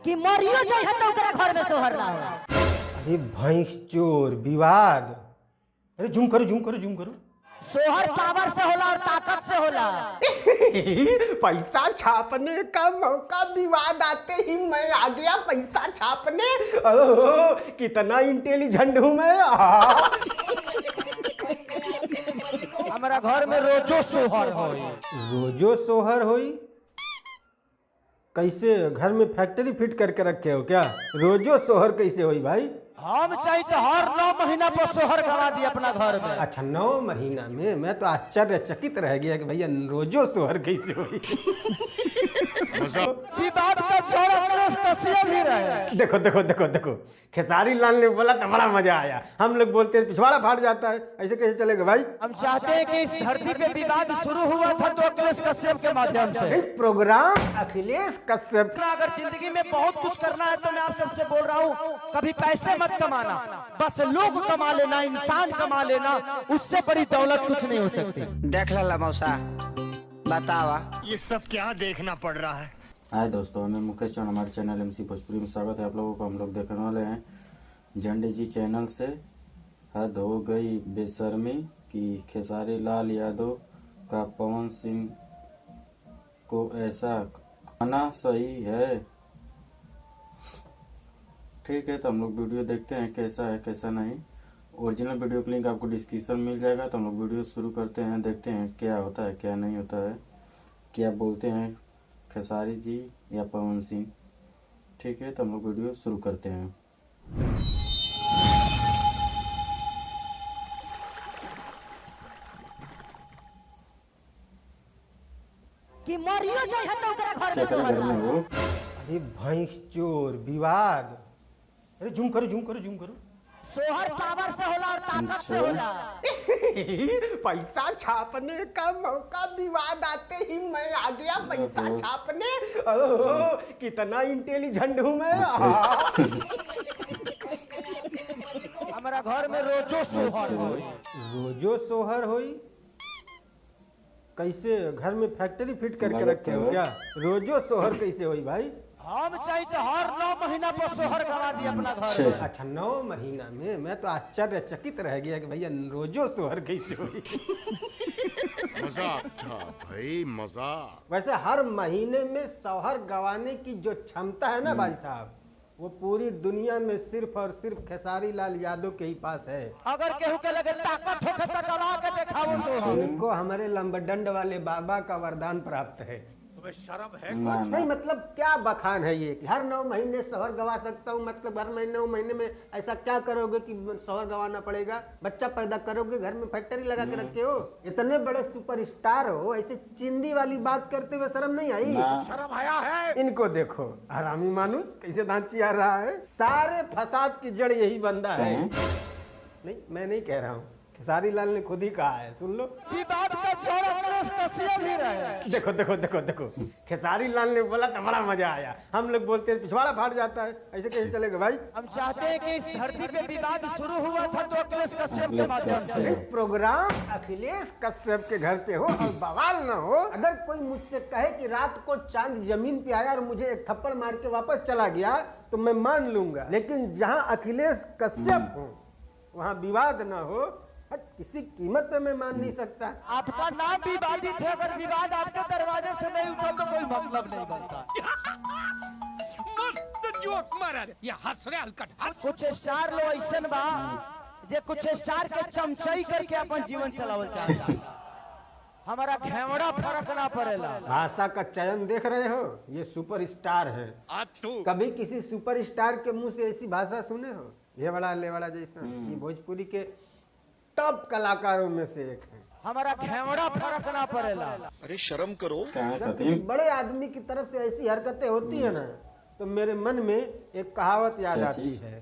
कि मरियो जाए है तो ओकरा घर में सोहर ना हो। अरे भैंस चोर विवाद। अरे जूम करो जूम करो जूम करो। सोहर पावर से होला और ताकत से होला। पैसा छापने का मौका, विवाद आते ही मैं आ गया पैसा छापने। ओह, कितना इंटेलिजेंट हूँ मैं। हमारा घर में रोजो सोहर होई। रोजो सोहर होई? कैसे घर में फैक्ट्री फिट करके रखे हो क्या? रोजो सोहर कैसे होई भाई? हम चाहिए तो हर 9 महीना पर सोहर गवा दी अपना घर में। अच्छा 9 महीना में? मैं तो आश्चर्यचकित रह गया कि भैया रोजो सोहर कैसे हुई। विवाद का जोड़ा कसिया भी रहे। देखो देखो देखो देखो, खेसारी लाल ने बोला तो बड़ा मजा आया। हम लोग बोलते हैं पिछवाड़ा फाट जाता है, ऐसे कैसे चलेगा भाई? हम चाहते हैं कि इस धरती पे विवाद शुरू हुआ था तो अखिलेश कश्यप के माध्यम से। एक प्रोग्राम अखिलेश कश्यप। अगर जिंदगी में बहुत कुछ करना है तो मैं आप सबसे बोल रहा हूँ, कभी पैसे मत कमाना, बस लोग कमा लेना, इंसान कमा लेना, उससे बड़ी दौलत कुछ नहीं हो सकती। देख ला मौसा, बतावा ये सब क्या देखना पड़ रहा है। हाय दोस्तों, मैं मुकेश चौहान, हमारे चैनल एमसी भोजपुरी में स्वागत है आप लोगों को। हम लोग देखने वाले हैं झंडे जी चैनल से हद हो गई बेशर्मी कि खेसारी लाल यादव का पवन सिंह को ऐसा खाना सही है। ठीक है, तो हम लोग वीडियो देखते हैं कैसा है कैसा नहीं। ओरिजिनल वीडियो का लिंक आपको डिस्क्रिप्शन मिल जाएगा। तो हम लोग वीडियो शुरू करते हैं, देखते हैं क्या होता है क्या नहीं होता है, क्या बोलते हैं खेसारी जी या पवन सिंह। ठीक है, तो हम लोग वीडियो शुरू करते हैं। कि मरियो जाए है तो ओकरा घर में चक्कर सोहर घर ना में हो। वो अरे भैंस चोर विवाद। अरे जूम करो जूम करो जूम करो। सोहर पावर से होला और ताकत से होला। पैसा छापने का मौका, विवाद आते ही मैं आ गया पैसा छापने। ओह, कितना इंटेलिजेंट हूँ मैं। हमारा घर में रोजो सोहर होई। रोजो सोहर होई? कैसे घर में फैक्ट्री फिट करके रखे हो क्या? रोजो सोहर कैसे होई भाई? हम चाहिए तो हर 9 महीना पर सोहर गवा दी अपना घर में। अच्छा 9 महीना में? मैं तो आश्चर्यचकित रह गया कि भैया रोजो सोहर कैसे हुई। मजाक था भाई, मजाक। वैसे हर महीने में सोहर गवाने की जो क्षमता है ना भाई साहब, वो पूरी दुनिया में सिर्फ और सिर्फ खेसारी लाल यादव के ही पास है। अगर केहू के लगे ताकत हो तो गवा के दिखाओ सोहर। इनको हमारे लंबडंड वाले बाबा का वरदान प्राप्त है। तुम्हें शर्म है? नहीं मतलब क्या बखान है ये कि हर 9 महीने सोहर गवा सकता हूँ? मतलब हर 9 महीने में ऐसा क्या करोगे कि सोहर गवाना पड़ेगा? बच्चा पैदा करोगे, घर में फैक्ट्री लगा के रखे हो, इतने बड़े सुपरस्टार हो, ऐसे चिंदी वाली बात करते हुए शर्म नहीं आई? शर्म आया है? इनको देखो, हरामी मानुस कैसे दांत चिया रहा है। सारे फसाद की जड़ यही बंदा है। नहीं मैं नहीं कह रहा हूँ, खेसारी लाल ने खुद ही कहा है, सुन लो। विवाद का जोड़ा कसिया भी रहे। देखो देखो देखो देखो, खेसारी लाल ने बोला तो बड़ा मजा आया। हम लोग बोलते हैं पिछवाड़ा फाट जाता है, ऐसे कैसे चलेगा भाई? हम चाहते हैं कि इस धरती पे विवाद शुरू हुआ था तो अखिलेश कश्यप के माध्यम से। एक प्रोग्राम अखिलेश कश्यप के घर पे हो और बवाल ना हो। अगर कोई मुझसे कहे कि रात को चांद जमीन पे आया और मुझे एक थप्पड़ मार के वापस चला गया तो मैं मान लूंगा, लेकिन जहाँ अखिलेश कश्यप हो वहाँ विवाद ना हो, किसी कीमत पे मैं मान नहीं सकता। आपका नाम विवादित है, अगर विवाद आपके दरवाजे से नहीं उठा तो कोई मतलब नहीं बनता। मस्त जोक मारा रे। ये हंस रे हलकट। कुछ स्टार लो ऐसन बा जे कुछ स्टार के चमचाई करके अपन जीवन चलावल चाहता। हमारा घेवड़ा फर्क ना पड़ेला। भाषा का चयन देख रहे हो, ये सुपरस्टार है। कभी किसी सुपरस्टार के मुंह से ऐसी भाषा सुने हो? ये बड़ा लेवड़ा जैसा। ये भोजपुरी के टॉप कलाकारों में से एक है। हमारा घेवड़ा फर्क ना पड़ेला। अरे शर्म करो। जब किसी बड़े आदमी की तरफ से ऐसी हरकतें होती है ना, तो मेरे मन में एक कहावत याद आती है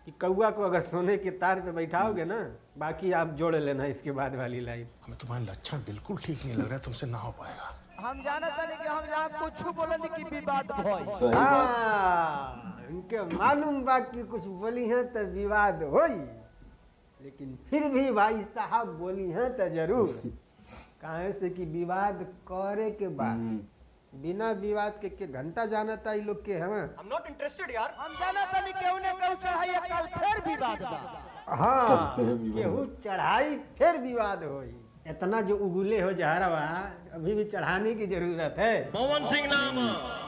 कि कौआ को अगर सोने के तार पे बैठाओगे ना, बाकी आप जोड़ लेना इसके बाद वाली लाइन। हमें तुम्हारे लक्षण बिल्कुल ठीक नहीं लग रहा है, तुमसे ना हो पाएगा। हम जानता नहीं कि हम यहाँ कुछ बोले कि विवाद भई। हाँ, इनके मालूम बा कि कुछ बोली है तो विवाद होई, लेकिन फिर भी भाई साहब बोली है तो जरूर। काहे से कि विवाद करे के बाद बिना विवाद के घंटा जाना था ये लोग के हम हम जाना था नहीं केहू ने केहू चढ़ाई कल फिर विवाद बा। हाँ फिर विवाद। केहू चढ़ाई फिर विवाद होई। इतना जो उगुले हो जा रहा अभी भी चढ़ाने की जरूरत है। मोहन सिंह नाम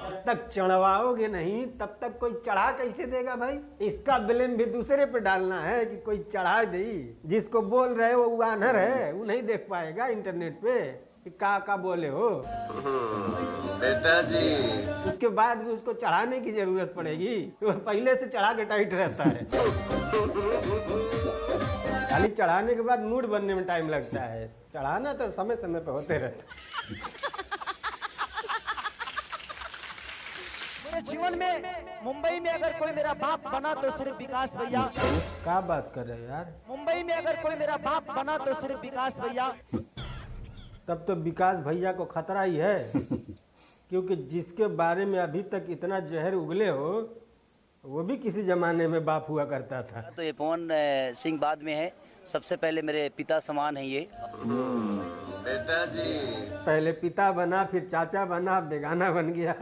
जब तक चढ़वाओगे नहीं तब तक कोई चढ़ा कैसे देगा भाई। इसका ब्लेम भी दूसरे पे डालना है कि कोई चढ़ा दे। जिसको बोल रहे हो वो आनर है, वो नहीं देख पाएगा इंटरनेट पे कि का बोले हो बेटा जी। उसके बाद भी उसको चढ़ाने की जरूरत पड़ेगी। तो पहले से चढ़ा के टाइट रहता है। खाली चढ़ाने के बाद मूड बनने में टाइम लगता है, चढ़ाना तो समय समय पे होते रहता है। मेरे जीवन में मुंबई में अगर कोई मेरा बाप बना तो सिर्फ विकास भैया। क्या बात कर रहे हो यार। मुंबई में अगर कोई मेरा बाप बना तो सिर्फ विकास भैया। तब तो विकास भैया को खतरा ही है, क्योंकि जिसके बारे में अभी तक इतना जहर उगले हो वो भी किसी जमाने में बाप हुआ करता था। तो ये पवन सिंह बाद में है, सबसे पहले मेरे पिता समान है ये। बेटा जी। पहले पिता बना, फिर चाचा बना, बेगाना बन गया।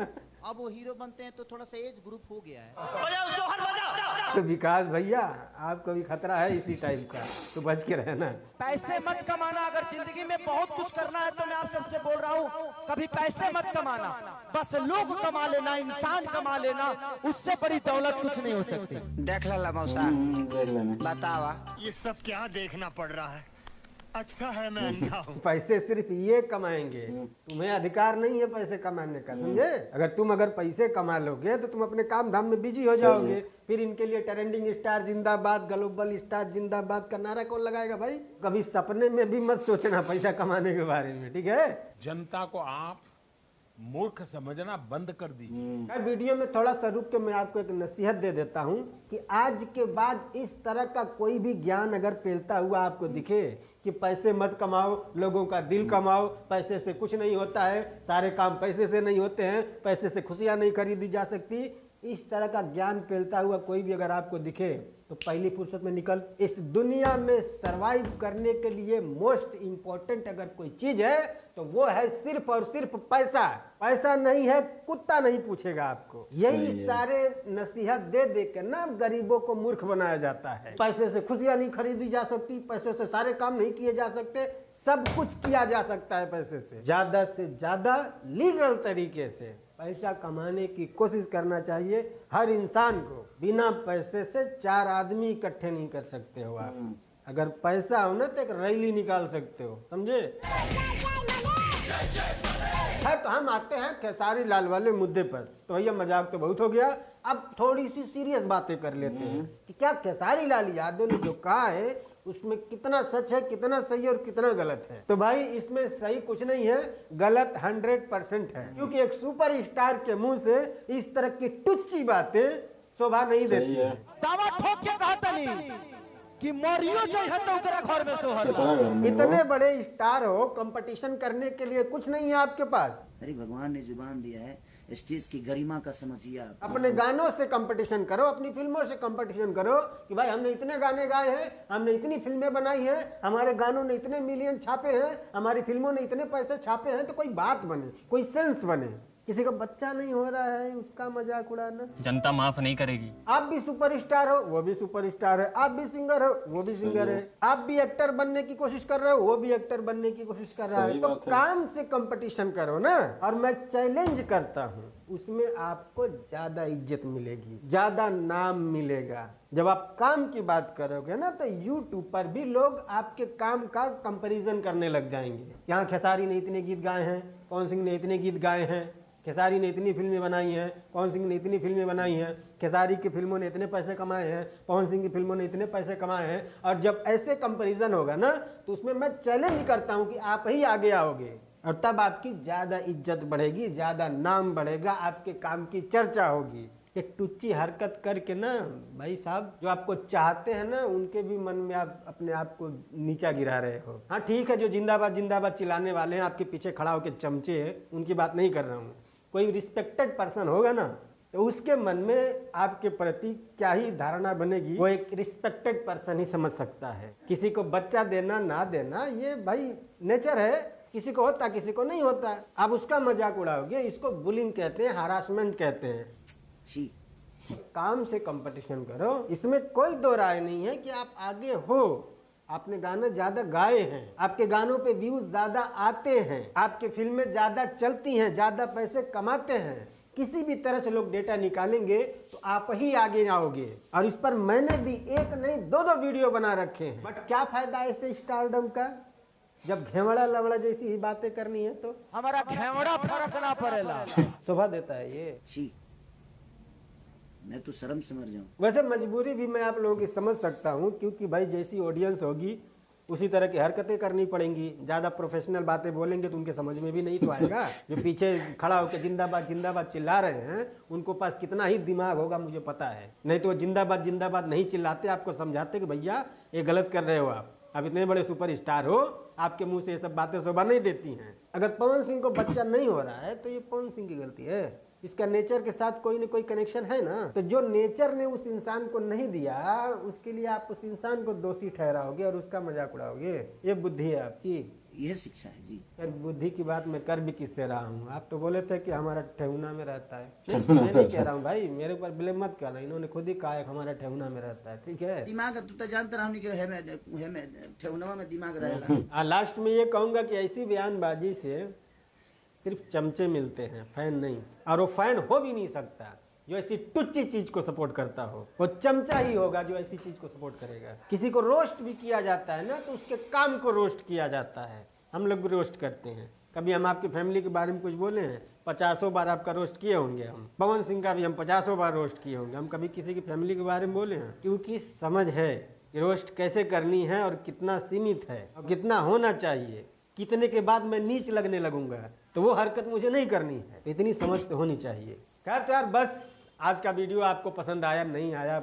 अब वो हीरो बनते हैं तो थोड़ा सा एज ग्रुप हो गया है। तो विकास भैया आपको भी खतरा है इसी टाइप का, तो बच के रहना। पैसे मत कमाना। अगर जिंदगी में बहुत कुछ करना है तो मैं आप सबसे बोल रहा हूँ, कभी पैसे मत कमाना, बस लोग कमा लेना, इंसान कमा लेना, उससे बड़ी दौलत कुछ नहीं हो सकती। देख ला मौसा, देख लेना। बतावा। ये सब क्या देखना पड़ रहा है। अच्छा है मैं अंधा हूँ। पैसे सिर्फ ये कमाएंगे, तुम्हें अधिकार नहीं है पैसे कमाने का, समझे। अगर पैसे कमा लोगे तो तुम अपने काम धाम में बिजी हो जाओगे। फिर इनके लिए ट्रेंडिंग स्टार जिंदाबाद, ग्लोबल स्टार जिंदाबाद का नारा कौन लगाएगा भाई। कभी सपने में भी मत सोचना पैसा कमाने के बारे में, ठीक है। जनता को आप मूर्ख समझना बंद कर दीजिए। मैं वीडियो में थोड़ा सा रुक के मैं आपको एक नसीहत दे देता हूँ कि आज के बाद इस तरह का कोई भी ज्ञान अगर फैलता हुआ आपको दिखे कि पैसे मत कमाओ, लोगों का दिल कमाओ, पैसे से कुछ नहीं होता है, सारे काम पैसे से नहीं होते हैं, पैसे से खुशियाँ नहीं खरीदी जा सकती, इस तरह का ज्ञान फैलता हुआ कोई भी अगर आपको दिखे तो पहली फुर्सत में निकल। इस दुनिया में सरवाइव करने के लिए मोस्ट इम्पोर्टेंट अगर कोई चीज है तो वो है सिर्फ और सिर्फ पैसा। पैसा नहीं है कुत्ता नहीं पूछेगा आपको। यही सारे नसीहत दे दे के ना गरीबों को मूर्ख बनाया जाता है। पैसे से खुशियां नहीं खरीदी जा सकती, पैसे से सारे काम नहीं किए जा सकते, सब कुछ किया जा सकता है पैसे से ज्यादा लीगल तरीके से पैसा कमाने की कोशिश करना चाहिए हर इंसान को। बिना पैसे से 4 आदमी इकट्ठे नहीं कर सकते हो आप। अगर पैसा हो ना तो एक रैली निकाल सकते हो, समझे। है तो हम आते हैं खेसारी लाल वाले मुद्दे पर। तो भैया मजाक तो बहुत हो गया, अब थोड़ी सी सीरियस बातें कर लेते हैं कि क्या खेसारी लाल यादव ने जो कहा है उसमें कितना सच है, कितना सही और कितना गलत है। तो भाई इसमें सही कुछ नहीं है, गलत 100% है, क्योंकि एक सुपरस्टार के मुंह से इस तरह की टुच्ची बातें शोभा नहीं देती है। दावा ठोक के कहता नहीं कि मोरियो जो है तो ओकरा घर में सोहर। इतने बड़े स्टार हो, कंपटीशन करने के लिए कुछ नहीं है आपके पास। अरे भगवान ने जुबान दिया है, स्टेज की गरिमा का समझिए आप। अपने गानों से कंपटीशन करो, अपनी फिल्मों से कंपटीशन करो कि भाई हमने इतने गाने गाए हैं, हमने इतनी फिल्में बनाई हैं, हमारे गानों ने इतने मिलियन छापे हैं, हमारी फिल्मों ने इतने पैसे छापे हैं। तो कोई बात बने, कोई सेंस बने। किसी का बच्चा नहीं हो रहा है उसका मजाक उड़ाना जनता माफ नहीं करेगी। आप भी सुपरस्टार हो, वो भी सुपरस्टार है। आप भी सिंगर हो, वो भी सिंगर है। आप भी एक्टर बनने की कोशिश कर रहे हो, वो भी एक्टर बनने की कोशिश कर रहा है। तो काम से कंपटीशन करो ना। और मैं चैलेंज करता हूँ, उसमें आपको ज्यादा इज्जत मिलेगी, ज्यादा नाम मिलेगा। जब आप काम की बात करोगे ना तो यूट्यूब पर भी लोग आपके काम का कंपैरिजन करने लग जाएंगे। यहाँ खेसारी ने इतने गीत गाए हैं, पवन सिंह ने इतने गीत गाए हैं, खेसारी ने इतनी फिल्में बनाई हैं, पवन सिंह ने इतनी फिल्में बनाई हैं, खेसारी की फिल्मों ने इतने पैसे कमाए हैं, पवन सिंह की फिल्मों ने इतने पैसे कमाए हैं। और जब ऐसे कंपैरिजन होगा ना तो उसमें मैं चैलेंज करता हूं कि आप ही आगे आओगे और तब आपकी ज़्यादा इज्जत बढ़ेगी, ज़्यादा नाम बढ़ेगा, आपके काम की चर्चा होगी। एक टुच्ची हरकत करके ना भाई साहब, जो आपको चाहते हैं ना उनके भी मन में आप अपने आप को नीचा गिरा रहे हो। हाँ ठीक है, जो जिंदाबाद जिंदाबाद चिल्लाने वाले हैं, आपके पीछे खड़ा होकर चमचे हैं, उनकी बात नहीं कर रहा हूँ। कोई रिस्पेक्टेड पर्सन होगा ना, तो उसके मन में आपके प्रति क्या ही धारणा बनेगी, वो एक रिस्पेक्टेड पर्सन ही समझ सकता है। किसी को बच्चा देना ना देना ये भाई नेचर है, किसी को होता किसी को नहीं होता। आप उसका मजाक उड़ाओगे, इसको बुलिंग कहते हैं, हरासमेंट कहते हैं। छी। काम से कंपटीशन करो, इसमें कोई दो राय नहीं है कि आप आगे हो। आपने गाना ज्यादा गाए हैं, आपके गानों पे व्यूज ज्यादा आते हैं, आपकी फिल्में ज्यादा चलती हैं, ज्यादा पैसे कमाते हैं। किसी भी तरह से लोग डेटा निकालेंगे तो आप ही आगे आओगे। और इस पर मैंने भी एक नहीं दो वीडियो बना रखे हैं। बट क्या फायदा ऐसे स्टारडम का, जब घेवड़ा लवड़ा जैसी ही बातें करनी है तो हमारा घेवड़ा फर्क ना पड़ेला। शोभा देता है ये। छी। मैं तो शर्म से मर जाऊं। वैसे मजबूरी भी मैं आप लोगों की समझ सकता हूँ, क्योंकि भाई जैसी ऑडियंस होगी उसी तरह की हरकतें करनी पड़ेंगी। ज़्यादा प्रोफेशनल बातें बोलेंगे तो उनके समझ में भी नहीं तो आएगा। जो पीछे खड़ा होकर जिंदाबाद जिंदाबाद चिल्ला रहे हैं उनको पास कितना ही दिमाग होगा मुझे पता है। नहीं तो वो जिंदाबाद जिंदाबाद नहीं चिल्लाते, आपको समझाते कि भैया ये गलत कर रहे हो आप इतने बड़े सुपरस्टार हो, आपके मुंह से ये सब बातें शोभा नहीं देती हैं। अगर पवन सिंह को बच्चा नहीं हो रहा है तो ये पवन सिंह की गलती है, इसका नेचर के साथ कोई न कोई कनेक्शन है ना। तो जो नेचर ने उस इंसान को नहीं दिया उसके लिए आप उस इंसान को दोषी ठहराओगे और उसका मजाक उड़ाओगे। ये बुद्धि है आपकी, यह शिक्षा है जी। यार बुद्धि की बात मैं कर भी किससे रहा हूँ। आप तो बोले थे कि हमारा ठेहुना में रहता है। मैं नहीं कह रहा हूँ भाई, मेरे ऊपर ब्लेम मत करना, इन्होंने खुद ही कहा है हमारा ठेहुना में रहता है। ठीक है, दिमाग तू तो जानता रहा कि है ठेहुनवा में दिमाग रहेला। लास्ट में ये कहूँगा कि ऐसी बयानबाजी से सिर्फ चमचे मिलते हैं, फैन नहीं। और वो फैन हो भी नहीं सकता जो ऐसी टुच्ची चीज को सपोर्ट करता हो। वो चमचा ही होगा जो ऐसी चीज को सपोर्ट करेगा। किसी को रोस्ट भी किया जाता है ना तो उसके काम को रोस्ट किया जाता है। हम लोग भी रोस्ट करते हैं। कभी हम आपकी फैमिली के बारे में कुछ बोले हैं? 50 बार आपका रोस्ट किए होंगे हम। पवन सिंह का भी हम 50 बार रोस्ट किए होंगे। हम कभी किसी की फैमिली के बारे में बोले हैं? क्योंकि समझ है कि रोस्ट कैसे करनी है और कितना सीमित है और कितना होना चाहिए। कितने के बाद मैं नीच लगने लगूंगा तो वो हरकत मुझे नहीं करनी है। तो इतनी समझ तो होनी चाहिए। खैर तो यार बस आज का वीडियो आपको पसंद आया नहीं आया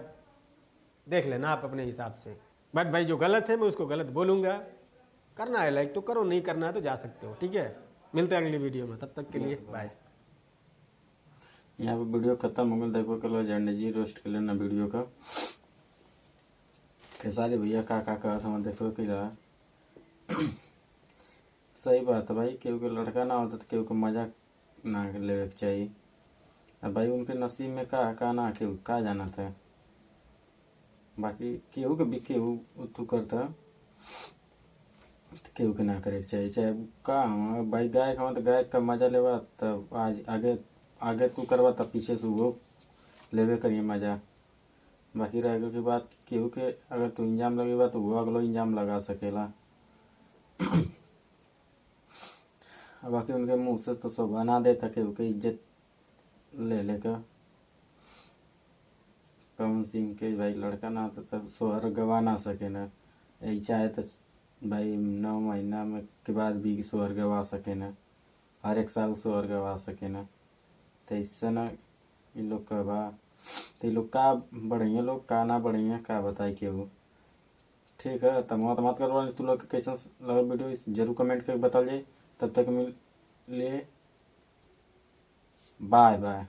देख लेना आप अपने हिसाब से। बट भाई जो गलत है मैं उसको गलत बोलूँगा। करना है लाइक तो करो, नहीं करना है तो जा सकते हो। ठीक है, मिलते हैं अगली वीडियो में, तब तक के लिए बाय। यहाँ पे वीडियो खत्म हो गया। देखो कल झंडे जी रोस्ट कर लेना वीडियो का। खेसारी भैया का कहा था देखो कि सही बात है भाई, केहू के लड़का ना होता तो केहू को मजाक ना लेवे के चाहिए। अब भाई उनके नसीब में का ना केहू का जाना था। बाकी केहू के भी केहू तू करता केहू के ना करे के चाहिए। चाहे का हम भाई गायक हम तो गायक का मजा लेवा तब आज आगे तू करवा तब पीछे से वो लेवे करिए मजा। बाकी रह की बात केहू के अगर तू इंजाम लगेगा तो वो अगलो इंजाम लगा सकेला। बाकी उनके मुंह से तो शोभा ना देता केहू के इज्जत ले लेकर। पवन सिंह के भाई लड़का ना तो तब सोहर गवा ना सके ना। यही चाहे तो भाई 9 महीना में के बाद भी सोहर गवा सके ना, हर एक साल सोहर गवा सके ना। तो इससे ना ये लोग का बा तो ये लोग का बढ़िया लोग का ना बढ़िया का बताए केहू। ठीक है, तब मत करवा तू लोग कैसा लगा वीडियो जरूर कमेंट करके बता जाए। तब तक मिल लिए बाय बाय।